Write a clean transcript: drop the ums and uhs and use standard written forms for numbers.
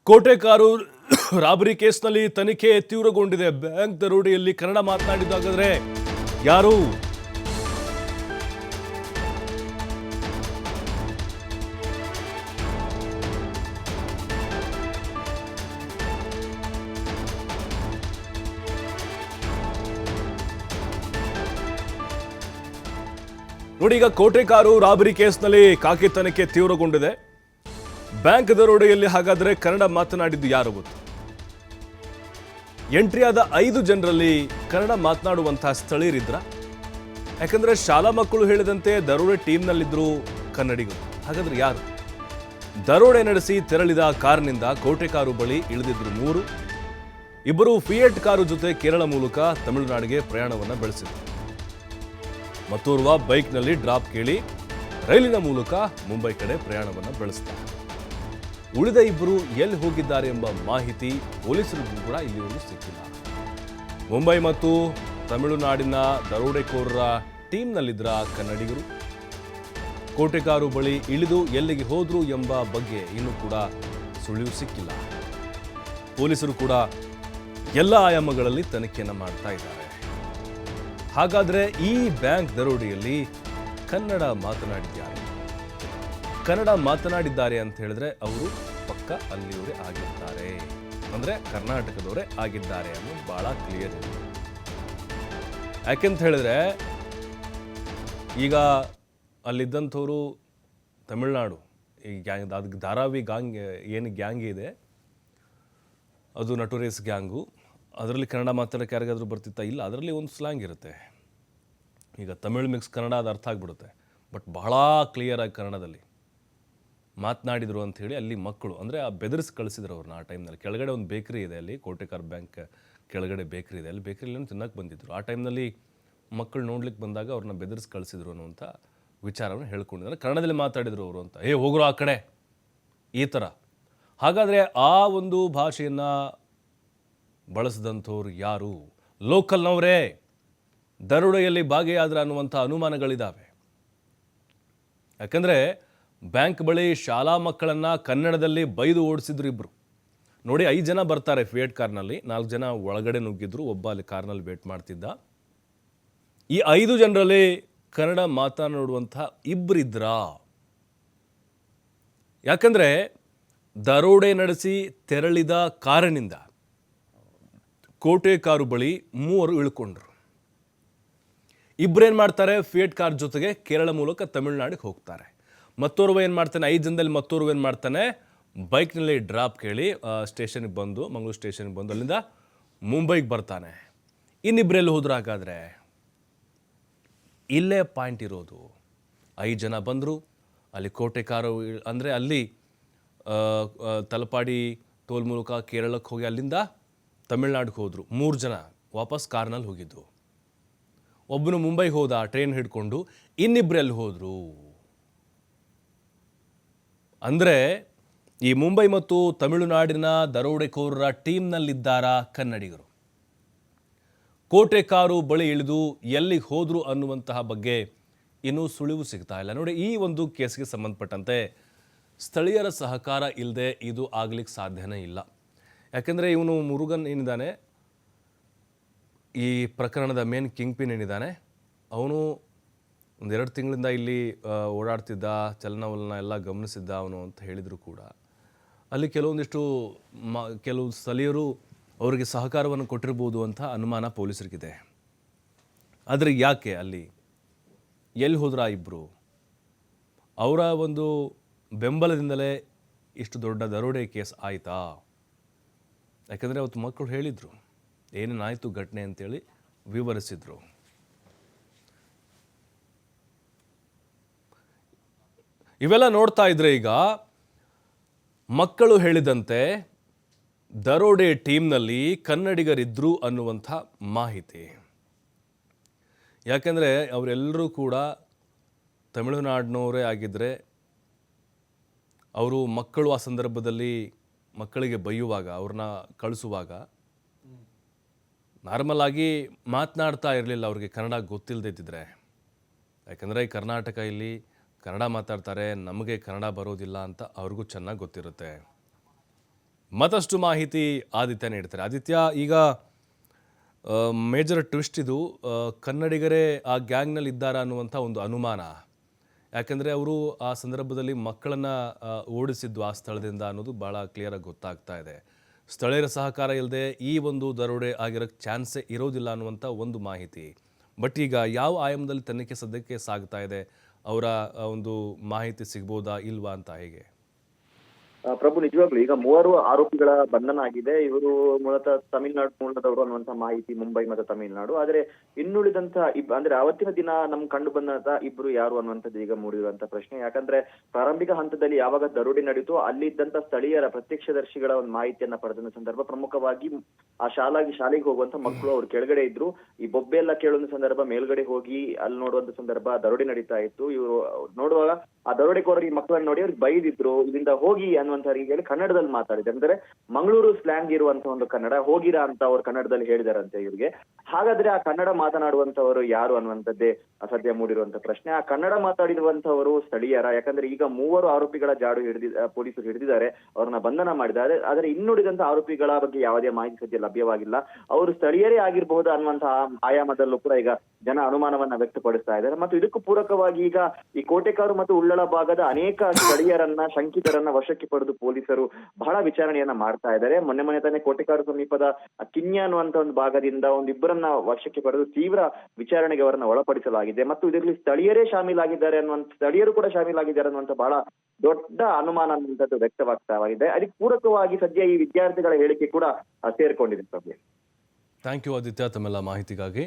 Kotekar robbery ಕೇಸ್ನಲ್ಲಿ ತನಿಖೆ ತೀವ್ರಗೊಂಡಿದೆ. ಬ್ಯಾಂಕ್ ದರೋಡೆಯಲ್ಲಿ ಕನ್ನಡ ಮಾತನಾಡಿದ್ದಾಗಾದ್ರೆ ಯಾರು? ನೋಡಿ, ಈಗ ಕೋಟೆಕಾರು ರಾಬರಿ ಕೇಸ್ನಲ್ಲಿ ಕಾಕಿ ತನಿಖೆ ತೀವ್ರಗೊಂಡಿದೆ. ಬ್ಯಾಂಕ್ ದರೋಡೆಯಲ್ಲಿ ಹಾಗಾದ್ರೆ ಕನ್ನಡ ಮಾತನಾಡಿದ್ದು ಯಾರು ಗೊತ್ತು? ಎಂಟ್ರಿ ಆದ 5 ಜನರಲ್ಲಿ ಕನ್ನಡ ಮಾತನಾಡುವಂತಹ ಸ್ಥಳೀಯರಿದ್ರ? ಯಾಕಂದ್ರೆ ಶಾಲಾ ಮಕ್ಕಳು ಹೇಳಿದಂತೆ ದರೋಡೆ ಟೀಮ್ನಲ್ಲಿದ್ರು ಕನ್ನಡಿಗರು. ಹಾಗಾದ್ರೆ ಯಾರು? ದರೋಡೆ ನಡೆಸಿ ತೆರಳಿದ ಕಾರಿನಿಂದ ಕೋಟೆಕಾರು ಬಳಿ ಇಳಿದಿದ್ರು 3. ಇಬ್ಬರು ಫಿಯೆಟ್ ಕಾರು ಜೊತೆ ಕೇರಳ ಮೂಲಕ ತಮಿಳುನಾಡಿಗೆ ಪ್ರಯಾಣವನ್ನ ಬೆಳೆಸಿದ್ರು. ಮತ್ತೋರ್ವ ಬೈಕ್ನಲ್ಲಿ ಡ್ರಾಪ್ ಕೇಳಿ ರೈಲಿನ ಮೂಲಕ ಮುಂಬೈ ಕಡೆ ಪ್ರಯಾಣವನ್ನ ಬೆಳೆಸ್ತಾರೆ. ಉಳಿದ ಇಬ್ಬರು ಎಲ್ಲಿ ಹೋಗಿದ್ದಾರೆ ಎಂಬ ಮಾಹಿತಿ ಪೊಲೀಸರಿಗೂ ಕೂಡ ಇಲ್ಲಿವರೆಗೂ ಸಿಕ್ಕಿಲ್ಲ. ಮುಂಬೈ ಮತ್ತು ತಮಿಳುನಾಡಿನ ದರೋಡೆಕೋರರ ಟೀಮ್ನಲ್ಲಿದ್ದ ಕನ್ನಡಿಗರು ಕೋಟೆಕಾರು ಬಳಿ ಇಳಿದು ಎಲ್ಲಿಗೆ ಹೋದ್ರು ಎಂಬ ಬಗ್ಗೆ ಇನ್ನೂ ಕೂಡ ಸುಳಿವು ಸಿಕ್ಕಿಲ್ಲ. ಪೊಲೀಸರು ಕೂಡ ಎಲ್ಲ ಆಯಾಮಗಳಲ್ಲಿ ತನಿಖೆಯನ್ನು ಮಾಡ್ತಾ ಇದ್ದಾರೆ. ಹಾಗಾದ್ರೆ ಈ ಬ್ಯಾಂಕ್ ದರೋಡೆಯಲ್ಲಿ ಕನ್ನಡ ಮಾತನಾಡಿದ್ದಾರೆ. ಕನ್ನಡ ಮಾತನಾಡಿದ್ದಾರೆ ಅಂತ ಹೇಳಿದ್ರೆ ಅವರು ಪಕ್ಕ ಅಲ್ಲಿಯವರೇ ಆಗಿರ್ತಾರೆ, ಅಂದ್ರೆ ಕರ್ನಾಟಕದವರೇ ಆಗಿದ್ದಾರೆ ಅನ್ನೋದು ಬಹಳ ಕ್ಲಿಯರ್ ಇದೆ. ಯಾಕೆಂತ ಹೇಳಿದ್ರೆ ಈಗ ಅಲ್ಲಿದ್ದಂಥವ್ರು ತಮಿಳ್ನಾಡು ಈ ಗ್ಯಾಂಗ್, ಅದಕ್ಕೆ ಧಾರಾವಿ ಗ್ಯಾಂಗ್ ಏನು ಗ್ಯಾಂಗ್ ಇದೆ ಅದು ನಟೋರಿಯಸ್ ಗ್ಯಾಂಗು. ಅದರಲ್ಲಿ ಕನ್ನಡ ಮಾತಾಡೋಕ್ಕೆ ಯಾರಿಗಾದ್ರೂ ಬರ್ತಿತ್ತಾ? ಇಲ್ಲ, ಅದರಲ್ಲಿ ಒಂದು ಸ್ಲ್ಯಾಂಗ್ ಇರುತ್ತೆ. ಈಗ ತಮಿಳ್ ಮಿಕ್ಸ್ ಕನ್ನಡ ಅದು ಅರ್ಥ ಆಗ್ಬಿಡುತ್ತೆ, ಬಟ್ ಬಹಳ ಕ್ಲಿಯರಾಗಿ ಕನ್ನಡದಲ್ಲಿ ಮಾತನಾಡಿದರು ಅಂಥೇಳಿ ಅಲ್ಲಿ ಮಕ್ಕಳು ಅಂದರೆ ಆ ಬೆದರಿಸಿ ಕಳಿಸಿದ್ರು ಅವ್ರನ್ನ. ಆ ಟೈಮ್ನಲ್ಲಿ ಕೆಳಗಡೆ ಒಂದು ಬೇಕ್ರಿ ಇದೆ, ಅಲ್ಲಿ ಕೋಟೆಕಾರ್ ಬ್ಯಾಂಕ್ ಕೆಳಗಡೆ ಬೇಕ್ರಿ ಇದೆ, ಅಲ್ಲಿ ಬೇಕ್ರಿಯಲ್ಲಿ ತಿನ್ನಕ್ಕೆ ಬಂದಿದ್ದರು. ಆ ಟೈಮ್ನಲ್ಲಿ ಮಕ್ಕಳು ನೋಡ್ಲಿಕ್ಕೆ ಬಂದಾಗ ಅವ್ರನ್ನ ಬೆದರಿಸಿ ಕಳಿಸಿದ್ರು ಅನ್ನುವಂಥ ವಿಚಾರವನ್ನು ಹೇಳ್ಕೊಂಡಿದ್ದಾರೆ. ಕನ್ನಡದಲ್ಲಿ ಮಾತಾಡಿದರು ಅವರು ಅಂತ, ಹೋಗ್ರು ಆ ಕಡೆ, ಈ ಥರ. ಹಾಗಾದರೆ ಆ ಒಂದು ಭಾಷೆಯನ್ನು ಬಳಸಿದಂಥವ್ರು ಯಾರು? ಲೋಕಲ್ನವರೇ ದರೋಡೆಯಲ್ಲಿ ಭಾಗಿಯಾದ್ರ ಅನ್ನುವಂಥ ಅನುಮಾನಗಳಿದ್ದಾವೆ. ಯಾಕಂದರೆ ಬ್ಯಾಂಕ್ ಬಳಿ ಶಾಲಾ ಮಕ್ಕಳನ್ನು ಕನ್ನಡದಲ್ಲಿ ಬೈದು ಓಡಿಸಿದ್ರು ಇಬ್ಬರು. ನೋಡಿ, 5 ಜನ ಬರ್ತಾರೆ ಫಿಯೇಟ್ ಕಾರ್ನಲ್ಲಿ, 4 ಜನ ಒಳಗಡೆ ನುಗ್ಗಿದ್ರು, ಒಬ್ಬ ಅಲ್ಲಿ ಕಾರ್ನಲ್ಲಿ ವೇಟ್ ಮಾಡ್ತಿದ್ದ. ಈ 5 ಜನರಲ್ಲಿ ಕನ್ನಡ ಮಾತನಾಡುವಂಥ ಇಬ್ಬರಿದ್ರಾ? ಯಾಕಂದರೆ ದರೋಡೆ ನಡೆಸಿ ತೆರಳಿದ ಕಾರಿನಿಂದ ಕೋಟೆಕಾರು ಬಳಿ 3 ಇಳ್ಕೊಂಡ್ರು. ಇಬ್ಬರೇನು ಮಾಡ್ತಾರೆ, ಫಿಯೇಟ್ ಕಾರ್ ಜೊತೆಗೆ ಕೇರಳ ಮೂಲಕ ತಮಿಳುನಾಡಿಗೆ ಹೋಗ್ತಾರೆ. ಮತ್ತೋರ್ವ ಏನು ಮಾಡ್ತಾನೆ, 5 ಜನದಲ್ಲಿ ಮತ್ತೋರ್ವ ಏನು ಮಾಡ್ತಾನೆ, ಬೈಕ್ನಲ್ಲಿ ಡ್ರಾಪ್ ಕೇಳಿ ಸ್ಟೇಷನ್ಗೆ ಬಂದು, ಮಂಗಳೂರು ಸ್ಟೇಷನ್ಗೆ ಬಂದು ಅಲ್ಲಿಂದ ಮುಂಬೈಗೆ ಬರ್ತಾನೆ. ಇನ್ನಿಬ್ಬರೆಲ್ಲಿ ಹೋದ್ರು? ಹಾಗಾದರೆ ಇಲ್ಲೇ ಪಾಯಿಂಟ್ ಇರೋದು. 5 ಜನ ಬಂದರು, ಅಲ್ಲಿ ಕೋಟೆಕಾರು ಅಂದರೆ ಅಲ್ಲಿ ತಲಪಾಡಿ ಟೋಲ್ ಮೂಲಕ ಕೇರಳಕ್ಕೆ ಹೋಗಿ ಅಲ್ಲಿಂದ ತಮಿಳ್ನಾಡಿಗೆ ಹೋದರು. 3 ಜನ ವಾಪಸ್ ಕಾರ್ನಲ್ಲಿ ಹೋಗಿದ್ದು. ಒಬ್ಬನು ಮುಂಬೈಗೆ ಹೋದ ಟ್ರೈನ್ ಹಿಡ್ಕೊಂಡು, ಇನ್ನಿಬ್ಬರೆಲ್ಲಿ ಹೋದರು ಅಂದರೆ ಈ ಮುಂಬೈ ಮತ್ತು ತಮಿಳುನಾಡಿನ ದರೋಡೆಕೋರರ ಟೀಮ್ನಲ್ಲಿದ್ದಾರ ಕನ್ನಡಿಗರು. ಕೋಟೆಕಾರು ಬಳಿ ಇಳಿದು ಎಲ್ಲಿಗೆ ಹೋದ್ರು ಅನ್ನುವಂತಹ ಬಗ್ಗೆ ಇನ್ನೂ ಸುಳಿವು ಸಿಗ್ತಾ ಇಲ್ಲ. ನೋಡಿ, ಈ ಒಂದು ಕೇಸ್ಗೆ ಸಂಬಂಧಪಟ್ಟಂತೆ ಸ್ಥಳೀಯರ ಸಹಕಾರ ಇಲ್ಲದೆ ಇದು ಆಗ್ಲಿಕ್ಕೆ ಸಾಧ್ಯನೇ ಇಲ್ಲ. ಯಾಕೆಂದರೆ ಇವನು ಮುರುಗನ್ ಏನಿದ್ದಾನೆ, ಈ ಪ್ರಕರಣದ ಮೇನ್ ಕಿಂಗ್ ಪಿನ್ ಏನಿದ್ದಾನೆ, ಅವನು 1-2 ತಿಂಗಳಿಂದ ಇಲ್ಲಿ ಓಡಾಡ್ತಿದ್ದ, ಚಲನವಲನ ಎಲ್ಲ ಗಮನಿಸಿದ್ದ ಅವನು ಅಂತ ಹೇಳಿದರು ಕೂಡ ಅಲ್ಲಿ ಕೆಲವೊಂದಿಷ್ಟು ಕೆಲವು ಸ್ಥಳೀಯರು ಅವರಿಗೆ ಸಹಕಾರವನ್ನು ಕೊಟ್ಟಿರ್ಬೋದು ಅಂತ ಅನುಮಾನ ಪೊಲೀಸರಿಗಿದೆ. ಆದರೆ ಯಾಕೆ ಅಲ್ಲಿ ಎಲ್ಲಿ ಹೋದ್ರ ಇಬ್ಬರು? ಅವರ ಒಂದು ಬೆಂಬಲದಿಂದಲೇ ಇಷ್ಟು ದೊಡ್ಡ ದರೋಡೆ ಕೇಸ್ ಆಯಿತಾ? ಯಾಕಂದರೆ ಅವತ್ತು ಮಕ್ಕಳು ಹೇಳಿದರು ಏನೇನಾಯಿತು ಘಟನೆ ಅಂತೇಳಿ ವಿವರಿಸಿದರು. ಇವೆಲ್ಲ ನೋಡ್ತಾ ಇದ್ರೆ ಈಗ ಮಕ್ಕಳು ಹೇಳಿದಂತೆ ದರೋಡೆ ಟೀಮ್ನಲ್ಲಿ ಕನ್ನಡಿಗರಿದ್ರು ಅನ್ನುವಂಥ ಮಾಹಿತಿ. ಯಾಕೆಂದರೆ ಅವರೆಲ್ಲರೂ ಕೂಡ ತಮಿಳುನಾಡಿನವರೇ ಆಗಿದ್ದರೆ ಅವರು ಮಕ್ಕಳು ಆ ಸಂದರ್ಭದಲ್ಲಿ ಮಕ್ಕಳಿಗೆ ಬೈಯುವಾಗ, ಅವ್ರನ್ನ ಕಳಿಸುವಾಗ ನಾರ್ಮಲ್ ಆಗಿ ಮಾತನಾಡ್ತಾ ಇರಲಿಲ್ಲ ಅವ್ರಿಗೆ ಕನ್ನಡ ಗೊತ್ತಿಲ್ಲದೆ ಇದ್ದಿದ್ರೆ. ಯಾಕಂದರೆ ಕರ್ನಾಟಕ ಇಲ್ಲಿ ಕನ್ನಡ ಮಾತಾಡ್ತಾರೆ, ನಮಗೆ ಕನ್ನಡ ಬರೋದಿಲ್ಲ ಅಂತ ಅವ್ರಿಗೂ ಚೆನ್ನಾಗಿ ಗೊತ್ತಿರುತ್ತೆ. ಮತ್ತಷ್ಟು ಮಾಹಿತಿ ಆದಿತ್ಯ ನೀಡ್ತಾರೆ. ಆದಿತ್ಯ, ಈಗ ಮೇಜರ್ ಟ್ವಿಸ್ಟ್ ಇದು, ಕನ್ನಡಿಗರೇ ಆ ಗ್ಯಾಂಗ್ನಲ್ಲಿ ಇದ್ದಾರಾ ಅನ್ನುವಂಥ ಒಂದು ಅನುಮಾನ. ಯಾಕೆಂದರೆ ಅವರು ಆ ಸಂದರ್ಭದಲ್ಲಿ ಮಕ್ಕಳನ್ನು ಓಡಿಸಿದ್ದು ಆ ಸ್ಥಳದಿಂದ ಅನ್ನೋದು ಭಾಳ ಕ್ಲಿಯರಾಗಿ ಗೊತ್ತಾಗ್ತಾ ಇದೆ. ಸ್ಥಳೀಯರ ಸಹಕಾರ ಇಲ್ಲದೆ ಈ ಒಂದು ದರೋಡೆ ಆಗಿರೋಕ್ಕೆ ಚಾನ್ಸೇ ಇರೋದಿಲ್ಲ ಅನ್ನುವಂಥ ಒಂದು ಮಾಹಿತಿ. ಬಟ್ ಈಗ ಯಾವ ಆಯಾಮದಲ್ಲಿ ತನಿಖೆ ಸದ್ಯಕ್ಕೆ ಸಾಗ್ತಾ ಇದೆ? ಅವರ ಒಂದು ಮಾಹಿತಿ ಸಿಗ್ಬೋದಾ ಇಲ್ವಾ ಅಂತ ಹೇಗೆ? ಪ್ರಭು, ನಿಜವಾಗ್ಲು ಈಗ 3 ಆರೋಪಿಗಳ ಬಂಧನ ಆಗಿದೆ. ಇವರು ಮೂಲತಃ ತಮಿಳುನಾಡು ಮೂಲದವರು ಅನ್ನುವಂತ ಮಾಹಿತಿ, ಮುಂಬೈ ಮತ್ತು ತಮಿಳುನಾಡು. ಆದ್ರೆ ಇನ್ನುಳಿದಂತ ಅಂದ್ರೆ ಅವತ್ತಿನ ದಿನ ನಮ್ಗೆ ಕಂಡು ಬಂದಂತ ಇಬ್ರು ಯಾರು ಅನ್ನುವಂಥದ್ದು ಈಗ ಮೂಡಿರುವಂತ ಪ್ರಶ್ನೆ. ಯಾಕಂದ್ರೆ ಪ್ರಾರಂಭಿಕ ಹಂತದಲ್ಲಿ ಯಾವಾಗ ದರೋಡೆ ನಡೀತು ಅಲ್ಲಿದ್ದಂತ ಸ್ಥಳೀಯರ ಪ್ರತ್ಯಕ್ಷದರ್ಶಿಗಳ ಒಂದು ಮಾಹಿತಿಯನ್ನ ಪಡೆದ ಸಂದರ್ಭ, ಪ್ರಮುಖವಾಗಿ ಆ ಶಾಲೆಗೆ ಹೋಗುವಂತ ಮಕ್ಕಳು ಅವ್ರು ಕೆಳಗಡೆ ಇದ್ರು. ಈ ಬೊಬ್ಬೆ ಎಲ್ಲ ಕೇಳುವಂತ ಸಂದರ್ಭ ಮೇಲ್ಗಡೆ ಹೋಗಿ ಅಲ್ಲಿ ನೋಡುವಂತ ಸಂದರ್ಭ ದರೋಡೆ ನಡೀತಾ ಇತ್ತು. ಇವರು ನೋಡುವಾಗ ಆ ದರೋಡೆಕೋರರು ಈ ಮಕ್ಕಳನ್ನ ನೋಡಿ ಅವ್ರಿಗೆ ಬೈದಿದ್ರು, ಇದರಿಂದ ಹೋಗಿ ಅನ್ನುವಂತ ರೀತಿಯಲ್ಲಿ ಕನ್ನಡದಲ್ಲಿ ಮಾತಾಡಿದ್ರು. ಅಂದ್ರೆ ಮಂಗಳೂರು ಸ್ಲ್ಯಾಂಗ್ ಇರುವಂತ ಒಂದು ಕನ್ನಡ, ಹೋಗಿರಾ ಅಂತ ಅವ್ರು ಕನ್ನಡದಲ್ಲಿ ಹೇಳಿದಾರಂತೆ ಇವ್ರಿಗೆ. ಹಾಗಾದ್ರೆ ಆ ಕನ್ನಡ ಮಾತನಾಡುವಂತವರು ಯಾರು ಅನ್ನುವಂಥದ್ದೇ ಸದ್ಯ ಮೂಡಿರುವಂತ ಪ್ರಶ್ನೆ. ಆ ಕನ್ನಡ ಮಾತಾಡಿರುವಂತವರು ಸ್ಥಳೀಯರ? ಯಾಕಂದ್ರೆ ಈಗ 3 ಆರೋಪಿಗಳ ಜಾಡು ಪೊಲೀಸರು ಹಿಡಿದಿದ್ದಾರೆ, ಅವ್ರನ್ನ ಬಂಧನ ಮಾಡಿದ್ದಾರೆ. ಆದ್ರೆ ಇನ್ನುಳಿದಂತ ಆರೋಪಿಗಳ ಬಗ್ಗೆ ಯಾವುದೇ ಮಾಹಿತಿ ಸದ್ಯ ಲಭ್ಯವಾಗಿಲ್ಲ. ಅವರು ಸ್ಥಳೀಯರೇ ಆಗಿರಬಹುದು ಅನ್ನುವಂತಹ ಆಯಾಮದಲ್ಲೂ ಕೂಡ ಈಗ ಜನ ಅನುಮಾನವನ್ನ ವ್ಯಕ್ತಪಡಿಸ್ತಾ ಇದ್ದಾರೆ. ಮತ್ತು ಇದಕ್ಕೂ ಪೂರಕವಾಗಿ ಈಗ ಈ ಕೋಟೆಕಾರು ಮತ್ತು ಉಳ್ಳಳ ಭಾಗದ ಅನೇಕ ಸ್ಥಳೀಯರನ್ನ, ಶಂಕಿತರನ್ನ ವಶಕ್ಕೆ ಪಡೆದು ಪೊಲೀಸರು ಬಹಳ ವಿಚಾರಣೆಯನ್ನ ಮಾಡ್ತಾ ಇದ್ದಾರೆ. ಮೊನ್ನೆ ತಾನೇ ಕೋಟೆಕಾರು ಸಮೀಪದ ಕಿನ್ಯ ಅನ್ನುವಂತ ಒಂದು ಭಾಗದಿಂದ ಒಂದಿಬ್ಬರನ್ನ ವಶಕ್ಕೆ ಪಡೆದು ತೀವ್ರ ವಿಚಾರಣೆಗೆ ಅವರನ್ನ ಒಳಪಡಿಸಲಾಗಿದೆ. ಮತ್ತು ಇದರಲ್ಲಿ ಸ್ಥಳೀಯರೇ ಶಾಮೀಲಾಗಿದ್ದಾರೆ ಸ್ಥಳೀಯರು ಕೂಡ ಶಾಮೀಲಾಗಿದ್ದಾರೆ ಅನ್ನುವಂತ ಬಹಳ ದೊಡ್ಡ ಅನುಮಾನ ಅನ್ನುವಂಥದ್ದು ವ್ಯಕ್ತವಾಗ್ತಾಗಿದೆ. ಅದಕ್ಕೆ ಪೂರಕವಾಗಿ ಸದ್ಯ ಈ ವಿದ್ಯಾರ್ಥಿಗಳ ಹೇಳಿಕೆ ಕೂಡ ಸೇರ್ಕೊಂಡಿದೆ. ಥ್ಯಾಂಕ್ ಯು ಆದಿತ್ಯ, ತಮ್ಮೆಲ್ಲ ಮಾಹಿತಿಗಾಗಿ.